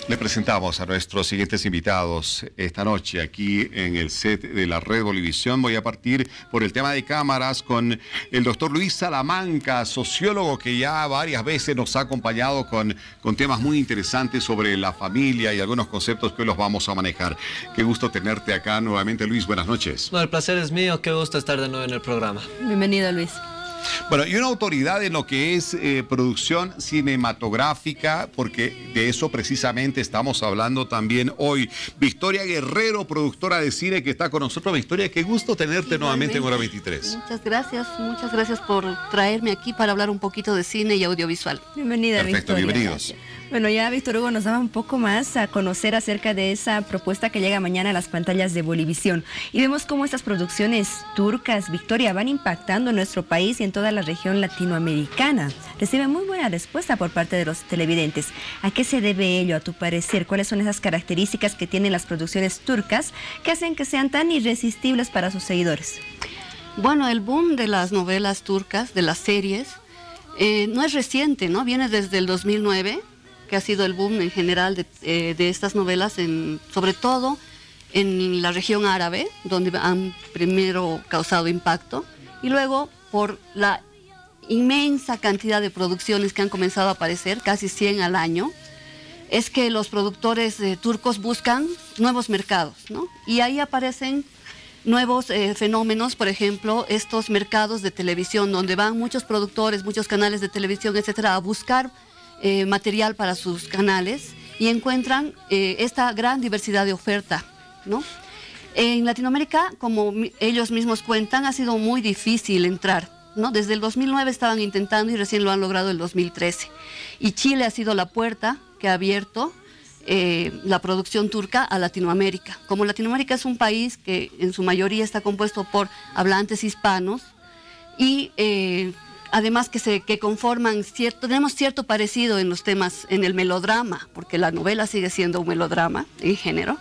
le presentamos a nuestros siguientes invitados esta noche aquí en el set de la red Bolivisión. Voy a partir por el tema de cámaras con el doctor Luis Salamanca, sociólogo que ya varias veces nos ha acompañado con temas muy interesantes sobre la familia y algunos conceptos que hoy los vamos a manejar. Qué gusto tenerte acá nuevamente, Luis. Buenas noches. No, el placer es mío. Qué gusto estar de nuevo en el programa. Bienvenido, Luis. Bueno, y una autoridad en lo que es producción cinematográfica, porque de eso precisamente estamos hablando también hoy. Victoria Guerrero, productora de cine, que está con nosotros. Victoria, qué gusto tenerte nuevamente en Hora 23. Muchas gracias por traerme aquí para hablar un poquito de cine y audiovisual. Bienvenida, Perfecto, Victoria. bienvenidos. Bueno, ya Víctor Hugo nos daba un poco más a conocer acerca de esa propuesta que llega mañana a las pantallas de Bolivisión. Y vemos cómo estas producciones turcas, Victoria, van impactando en nuestro país y en toda la región latinoamericana. Reciben muy buena respuesta por parte de los televidentes. ¿A qué se debe ello, a tu parecer? ¿Cuáles son esas características que tienen las producciones turcas que hacen que sean tan irresistibles para sus seguidores? Bueno, el boom de las novelas turcas, de las series, no es reciente, ¿no? Viene desde el 2009, que ha sido el boom en general de estas novelas, sobre todo en la región árabe, donde han primero causado impacto, y luego por la inmensa cantidad de producciones que han comenzado a aparecer, casi 100 al año, es que los productores turcos buscan nuevos mercados, ¿no? Y ahí aparecen nuevos fenómenos, por ejemplo, estos mercados de televisión, donde van muchos productores, muchos canales de televisión, etcétera, a buscar material para sus canales y encuentran esta gran diversidad de oferta, ¿no? En Latinoamérica, como ellos mismos cuentan, ha sido muy difícil entrar, ¿no? Desde el 2009 estaban intentando y recién lo han logrado el 2013. Y Chile ha sido la puerta que ha abierto la producción turca a Latinoamérica. Como Latinoamérica es un país que en su mayoría está compuesto por hablantes hispanos y además que conforman tenemos cierto parecido en los temas, en el melodrama, porque la novela sigue siendo un melodrama en género.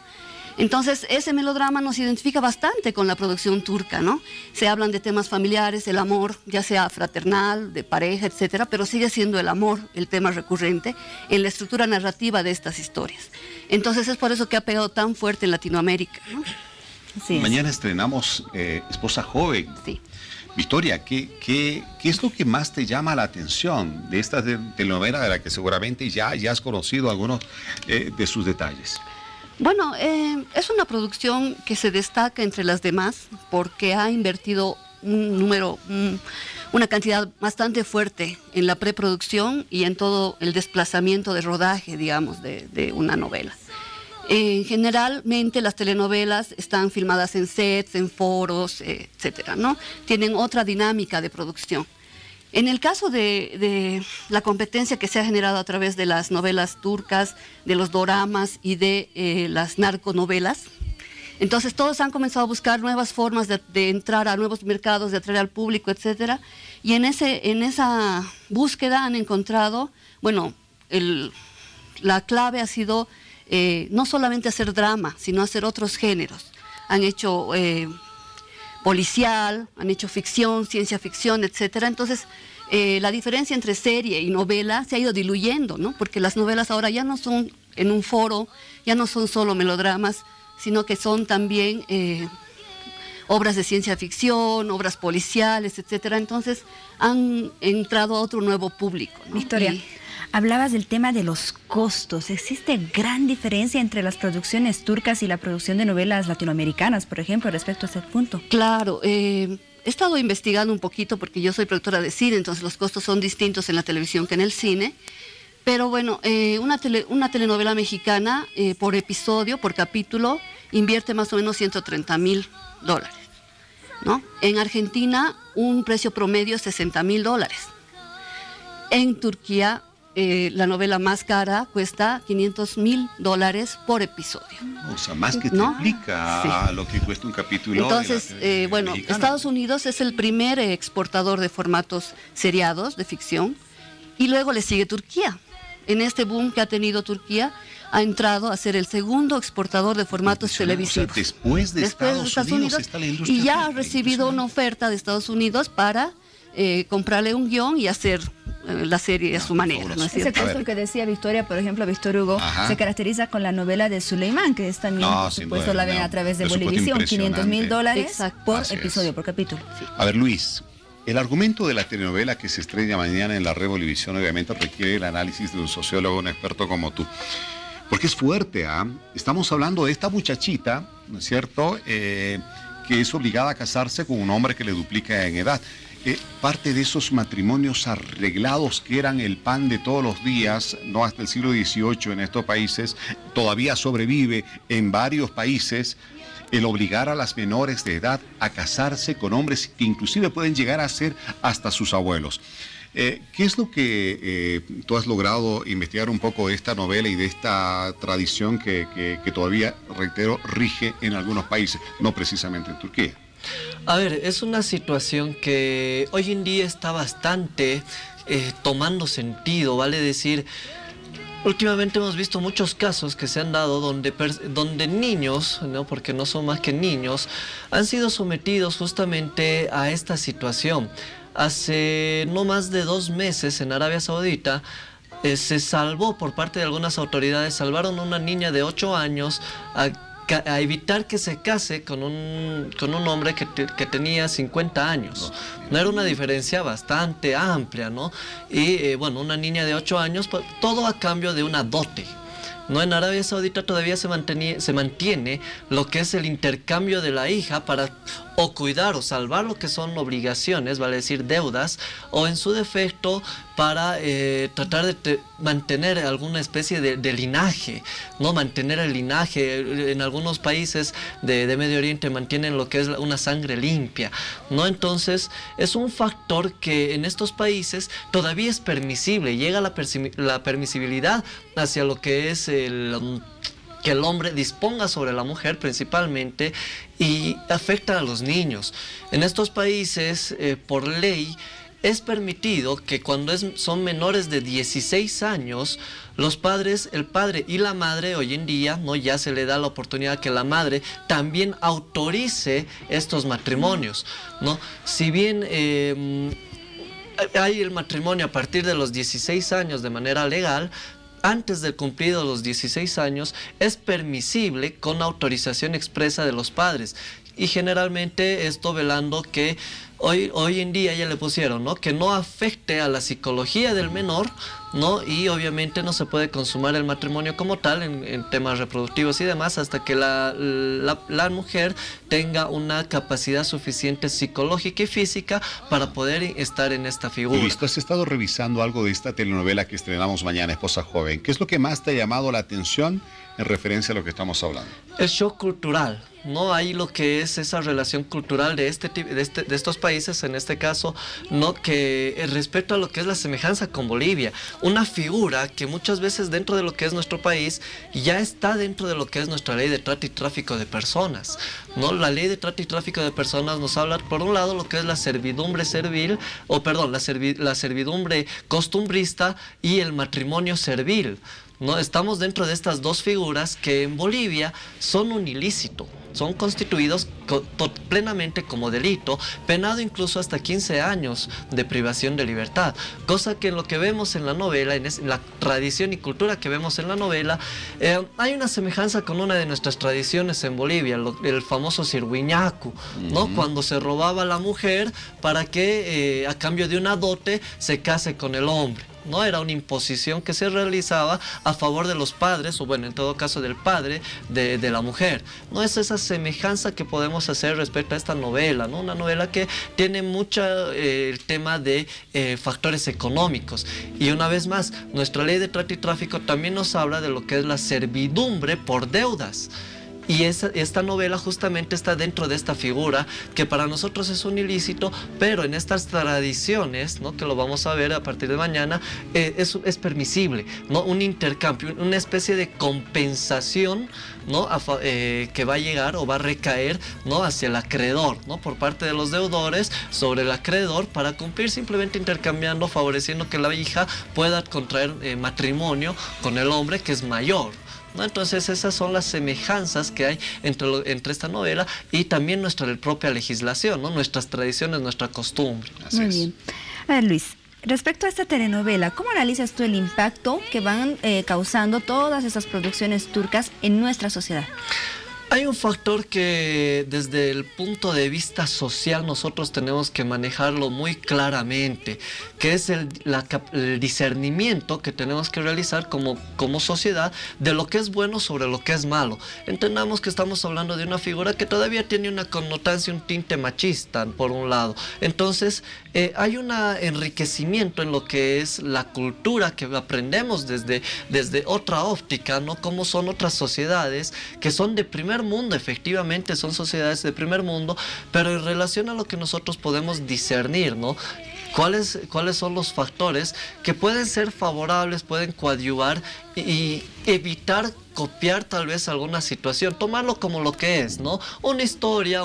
Entonces, ese melodrama nos identifica bastante con la producción turca, ¿no? Se hablan de temas familiares, el amor, ya sea fraternal, de pareja, etcétera, pero sigue siendo el amor el tema recurrente en la estructura narrativa de estas historias. Entonces, es por eso que ha pegado tan fuerte en Latinoamérica, ¿no? Sí. Mañana estrenamos Esposa Joven. Sí. Victoria, ¿qué es lo que más te llama la atención de esta telenovela de la que seguramente ya has conocido algunos de sus detalles? Bueno, es una producción que se destaca entre las demás porque ha invertido una cantidad bastante fuerte en la preproducción y en todo el desplazamiento de rodaje, digamos, de una novela. Generalmente las telenovelas están filmadas en sets, en foros, etcétera, ¿no? Tienen otra dinámica de producción. En el caso de la competencia que se ha generado a través de las novelas turcas, de los doramas y de las narconovelas, entonces todos han comenzado a buscar nuevas formas de entrar a nuevos mercados, de atraer al público, etcétera. Y en esa búsqueda han encontrado, bueno, la clave ha sido no solamente hacer drama, sino hacer otros géneros. Han hecho policial, han hecho ficción, ciencia ficción, etcétera. Entonces, la diferencia entre serie y novela se ha ido diluyendo, ¿no? Porque las novelas ahora ya no son en un foro, ya no son solo melodramas, sino que son también obras de ciencia ficción, obras policiales, etcétera. Entonces, han entrado a otro nuevo público, ¿no? Victoria, hablabas del tema de los costos. ¿Existe gran diferencia entre las producciones turcas y la producción de novelas latinoamericanas, por ejemplo, respecto a este punto? Claro, he estado investigando un poquito porque yo soy productora de cine, entonces los costos son distintos en la televisión que en el cine. Pero bueno, una telenovela mexicana por episodio, por capítulo, invierte más o menos $130,000, ¿no? En Argentina, un precio promedio es $60,000. En Turquía, la novela más cara cuesta $500,000 por episodio. O sea, más que ¿no? triplica Sí. lo que cuesta un capítulo. Entonces, bueno, mexicana. Estados Unidos es el primer exportador de formatos seriados, de ficción, y luego le sigue Turquía. En este boom que ha tenido Turquía, ha entrado a ser el segundo exportador de formatos televisivos. O sea, después de Estados Unidos está la industria y ya ha turca, recibido una oferta de Estados Unidos para comprarle un guión y hacer la serie a su manera, ¿no es Ese cierto? costo que decía Victoria, por ejemplo, Víctor Hugo, Ajá. se caracteriza con la novela de Suleimán, que es también, por sin supuesto, duda, la ven a través de presupuesto Bolivisión, $500,000 Exacto. por Así es. episodio, por capítulo. Sí. A ver, Luis, el argumento de la telenovela que se estrena mañana en la Red Bolivisión obviamente requiere el análisis de un sociólogo, un experto como tú. Porque es fuerte, ¿ah? Estamos hablando de esta muchachita, ¿no es cierto?, que es obligada a casarse con un hombre que le duplica en edad. Parte de esos matrimonios arreglados que eran el pan de todos los días, no hasta el siglo XVIII en estos países, todavía sobrevive en varios países. El obligar a las menores de edad a casarse con hombres que inclusive pueden llegar a ser hasta sus abuelos. ¿Qué es lo que tú has logrado investigar un poco de esta novela y de esta tradición que todavía, reitero, rige en algunos países, no precisamente en Turquía? A ver, es una situación que hoy en día está bastante tomando sentido, vale decir. Últimamente hemos visto muchos casos que se han dado donde niños, ¿no? Porque no son más que niños, han sido sometidos justamente a esta situación. Hace no más de 2 meses en Arabia Saudita se salvó por parte de algunas autoridades, salvaron a una niña de 8 años a evitar que se case con un hombre que tenía 50 años. No era una diferencia bastante amplia, ¿no? Y bueno, una niña de 8 años, todo a cambio de una dote. No, en Arabia Saudita todavía se mantiene lo que es el intercambio de la hija para o cuidar o salvar lo que son obligaciones, vale decir deudas, o en su defecto para tratar de mantener alguna especie de linaje, ¿no? Mantener el linaje. En algunos países de Medio Oriente mantienen lo que es una sangre limpia, ¿no? Entonces es un factor que en estos países todavía es permisible, llega la permisibilidad hacia lo que es que el hombre disponga sobre la mujer principalmente, y afecta a los niños. En estos países, por ley, es permitido que cuando son menores de 16 años, los padres, el padre y la madre, hoy en día, ¿no? Ya se le da la oportunidad que la madre también autorice estos matrimonios, ¿no? Si bien hay el matrimonio a partir de los 16 años de manera legal, antes del cumplido los 16 años es permisible con autorización expresa de los padres, y generalmente esto velando que hoy en día ya le pusieron, ¿no? Que no afecte a la psicología del menor, ¿no? Y obviamente no se puede consumar el matrimonio como tal en temas reproductivos y demás hasta que la mujer tenga una capacidad suficiente psicológica y física para poder estar en esta figura. Listo, has estado revisando algo de esta telenovela que estrenamos mañana, Esposa Joven. ¿Qué es lo que más te ha llamado la atención en referencia a lo que estamos hablando? El shock cultural, ¿no? Hay lo que es esa relación cultural de estos países, en este caso, ¿no? Que respecto a lo que es la semejanza con Bolivia, una figura que muchas veces dentro de lo que es nuestro país ya está dentro de lo que es nuestra ley de trata y tráfico de personas, ¿no? La ley de trata y tráfico de personas nos habla, por un lado, lo que es la servidumbre servil, la servidumbre costumbrista y el matrimonio servil. No, estamos dentro de estas dos figuras que en Bolivia son un ilícito, son constituidos plenamente como delito, penado incluso hasta 15 años de privación de libertad, cosa que en lo que vemos en la novela, en la tradición y cultura que vemos en la novela, hay una semejanza con una de nuestras tradiciones en Bolivia, el famoso sirwiñacu, ¿no? Cuando se robaba a la mujer para que a cambio de una dote se case con el hombre. No era una imposición que se realizaba a favor de los padres, o bueno, en todo caso del padre de la mujer. No es esa semejanza que podemos hacer respecto a esta novela, ¿no? Una novela que tiene mucho el tema de factores económicos. Y una vez más, nuestra ley de trata y tráfico también nos habla de lo que es la servidumbre por deudas. Y esta novela justamente está dentro de esta figura que para nosotros es un ilícito, pero en estas tradiciones, ¿no? Que lo vamos a ver a partir de mañana, es permisible, ¿no? Un intercambio, una especie de compensación, ¿no? Que va a llegar o va a recaer, ¿no? Hacia el acreedor, ¿no? Por parte de los deudores sobre el acreedor para cumplir, simplemente intercambiando, favoreciendo que la hija pueda contraer matrimonio con el hombre que es mayor, ¿no? Entonces esas son las semejanzas que hay entre esta novela y también nuestra propia legislación, ¿no? Nuestras tradiciones, nuestra costumbre. Muy bien. A ver, Luis, respecto a esta telenovela, ¿cómo analizas tú el impacto que van causando todas esas producciones turcas en nuestra sociedad? Hay un factor que desde el punto de vista social nosotros tenemos que manejarlo muy claramente, que es el discernimiento que tenemos que realizar como sociedad de lo que es bueno sobre lo que es malo. Entendamos que estamos hablando de una figura que todavía tiene una connotancia, un tinte machista, por un lado. Entonces, hay un enriquecimiento en lo que es la cultura que aprendemos desde otra óptica, ¿no? Cómo son otras sociedades que son de primer mundo, efectivamente son sociedades de primer mundo, pero en relación a lo que nosotros podemos discernir, ¿no? ¿Cuáles son los factores que pueden ser favorables, pueden coadyuvar y evitar copiar tal vez alguna situación, tomarlo como lo que es, ¿no? Una historia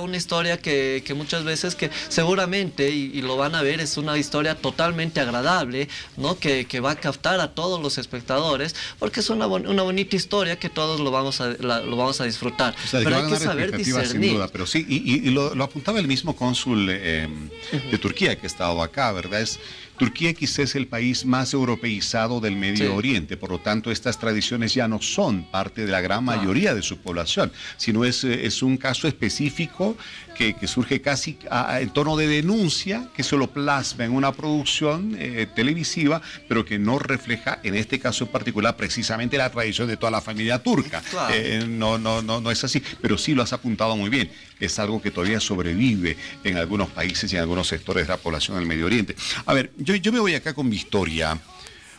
que muchas veces que seguramente, y lo van a ver, es una historia totalmente agradable, ¿no? Que va a captar a todos los espectadores, porque es una bonita historia que todos lo vamos a disfrutar. O sea, pero hay que saber discernir. Sin duda, pero sí, y lo apuntaba el mismo cónsul de Turquía que ha estado acá, ¿verdad? Turquía quizás es el país más europeizado del Medio Oriente, por lo tanto estas tradiciones ya no son parte de la gran mayoría de su población, sino es un caso específico que surge casi en tono de denuncia, que se lo plasma en una producción televisiva, pero que no refleja, en este caso en particular, precisamente la tradición de toda la familia turca. Claro. No es así, pero sí lo has apuntado muy bien. Es algo que todavía sobrevive en algunos países y en algunos sectores de la población del Medio Oriente. A ver, yo me voy acá con Victoria,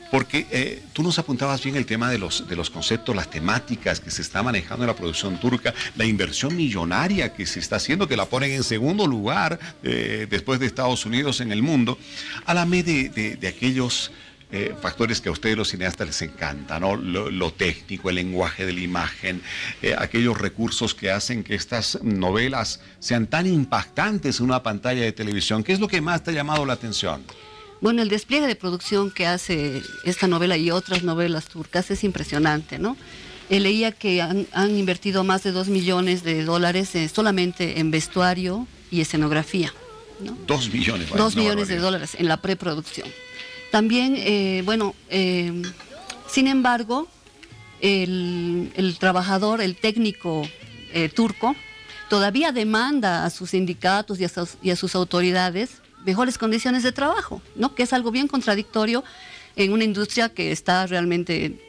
porque tú nos apuntabas bien el tema de los conceptos, las temáticas que se está manejando en la producción turca, la inversión millonaria que se está haciendo, que la ponen en segundo lugar después de Estados Unidos en el mundo. Háblame de aquellos factores que a ustedes los cineastas les encanta, ¿no? Lo técnico, el lenguaje de la imagen, aquellos recursos que hacen que estas novelas sean tan impactantes en una pantalla de televisión. ¿Qué es lo que más te ha llamado la atención? Bueno, el despliegue de producción que hace esta novela y otras novelas turcas es impresionante, ¿no? Leía que han invertido más de $2 millones solamente en vestuario y escenografía, ¿no? 2 millones. $2 millones en la preproducción. También, sin embargo, el trabajador, el técnico turco, todavía demanda a sus sindicatos y a sus autoridades mejores condiciones de trabajo, ¿no? Que es algo bien contradictorio en una industria que está realmente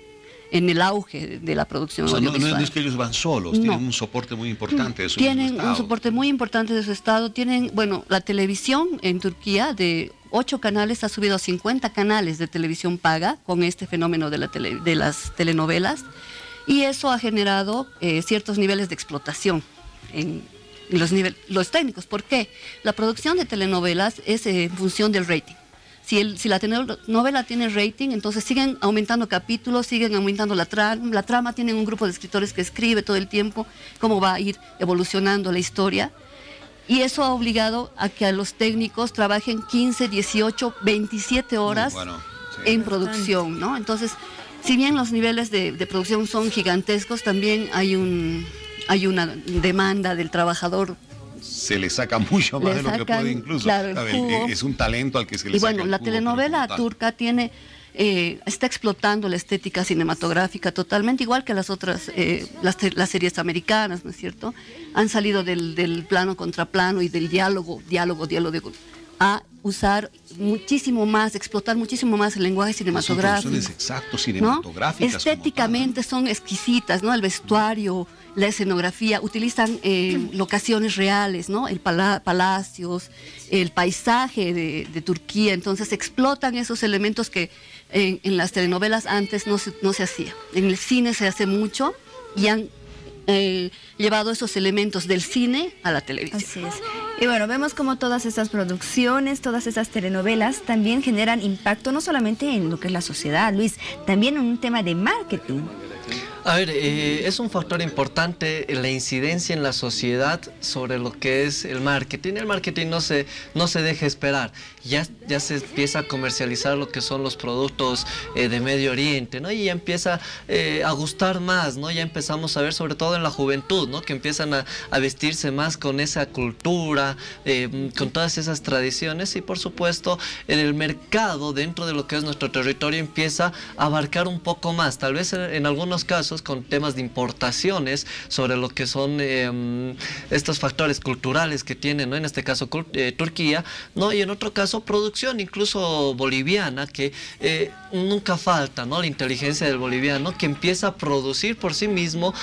en el auge de la producción audiovisual. No es que ellos van solos, tienen un soporte muy importante de su Tienen un soporte muy importante de su estado. Tienen, la televisión en Turquía de 8 canales ha subido a 50 canales de televisión paga con este fenómeno de las telenovelas, y eso ha generado ciertos niveles de explotación en los técnicos. ¿Por qué? La producción de telenovelas es en función del rating. Si la telenovela tiene rating, entonces siguen aumentando capítulos, siguen aumentando la trama, tienen un grupo de escritores que escribe todo el tiempo cómo va a ir evolucionando la historia. Y eso ha obligado a que a los técnicos trabajen 15, 18, 27 horas en producción, ¿no? Entonces, si bien los niveles de producción son gigantescos, también hay una demanda del trabajador. Se le saca mucho más de lo que puede incluso. Claro, es un talento al que se le saca. Y la telenovela turca está explotando la estética cinematográfica totalmente, igual que las otras, las series americanas, ¿no es cierto? Han salido del plano contra plano y del diálogo, a usar muchísimo más, explotar muchísimo más el lenguaje cinematográfico. Son exactos cinematográficas. ¿No? Estéticamente son exquisitas, ¿no? El vestuario, la escenografía, utilizan locaciones reales, ¿no? Palacios, el paisaje de Turquía. Entonces explotan esos elementos que en las telenovelas antes no se hacía. En el cine se hace mucho y han llevado esos elementos del cine a la televisión. Así es. Y bueno, vemos como todas estas producciones, todas estas telenovelas también generan impacto no solamente en lo que es la sociedad, Luis, también en un tema de marketing. A ver, es un factor importante la incidencia en la sociedad sobre lo que es el marketing. El marketing no se deja esperar. Ya se empieza a comercializar lo que son los productos de Medio Oriente, ¿no? Y ya empieza a gustar más, ¿no? Ya empezamos a ver, sobre todo en la juventud, ¿no? Que empiezan a vestirse más con esa cultura, con todas esas tradiciones, y por supuesto en el mercado dentro de lo que es nuestro territorio empieza a abarcar un poco más, tal vez en algunos casos con temas de importaciones sobre lo que son estos factores culturales que tiene, ¿no? En este caso Turquía, ¿no? Y en otro caso producción incluso boliviana, que nunca falta, ¿no? La inteligencia del boliviano que empieza a producir por sí mismo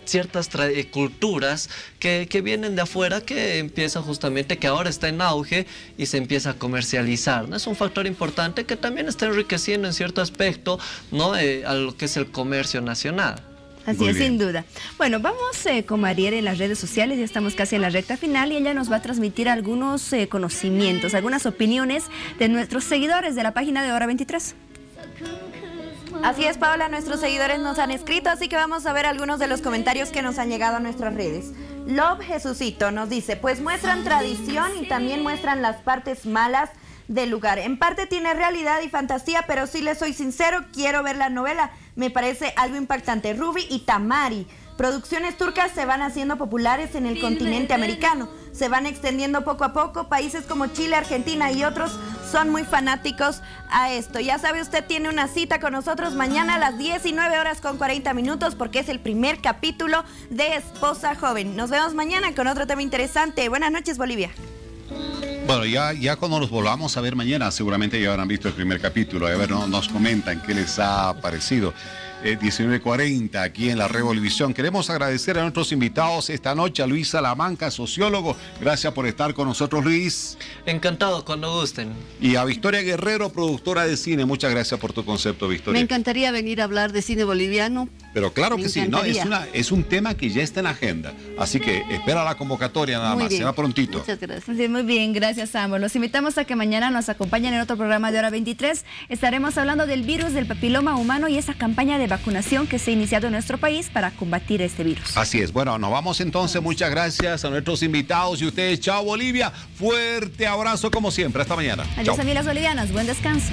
ciertas culturas que vienen de afuera, que empieza justamente, que ahora está en auge y se empieza a comercializar, ¿no? Es un factor importante que también está enriqueciendo en cierto aspecto, ¿no? A lo que es el comercio nacional. Así es, sin duda. Bueno, vamos con Mariel en las redes sociales, ya estamos casi en la recta final y ella nos va a transmitir algunos conocimientos, algunas opiniones de nuestros seguidores de la página de Hora 23. Así es, Paola, nuestros seguidores nos han escrito, así que vamos a ver algunos de los comentarios que nos han llegado a nuestras redes. Love Jesucito nos dice, pues muestran tradición y también muestran las partes malas del lugar. En parte tiene realidad y fantasía, pero sí les soy sincero, quiero ver la novela. Me parece algo impactante. Ruby y Tamari. Producciones turcas se van haciendo populares en el continente americano. Se van extendiendo poco a poco. Países como Chile, Argentina y otros son muy fanáticos a esto. Ya sabe, usted tiene una cita con nosotros mañana a las 19:40 porque es el primer capítulo de Esposa Joven. Nos vemos mañana con otro tema interesante. Buenas noches, Bolivia. Bueno, ya cuando nos volvamos a ver mañana, seguramente ya habrán visto el primer capítulo. A ver, nos comentan qué les ha parecido. 19:40 aquí en la Revolvisión. Queremos agradecer a nuestros invitados esta noche, a Luis Salamanca, sociólogo. Gracias por estar con nosotros, Luis. Encantado, cuando gusten. Y a Victoria Guerrero, productora de cine. Muchas gracias por tu concepto, Victoria. Me encantaría venir a hablar de cine boliviano. Pero claro que sí, ¿no? Es un tema que ya está en agenda. Así que espera la convocatoria nada más. Será prontito. Muchas gracias. Sí, muy bien, gracias, ambos. Los invitamos a que mañana nos acompañen en otro programa de Hora 23. Estaremos hablando del virus del papiloma humano y esa campaña de vacunación que se ha iniciado en nuestro país para combatir este virus. Así es. Bueno, nos vamos entonces. Muchas gracias a nuestros invitados y ustedes. Chao, Bolivia. Fuerte abrazo como siempre. Hasta mañana. Adiós, familias bolivianas. Buen descanso.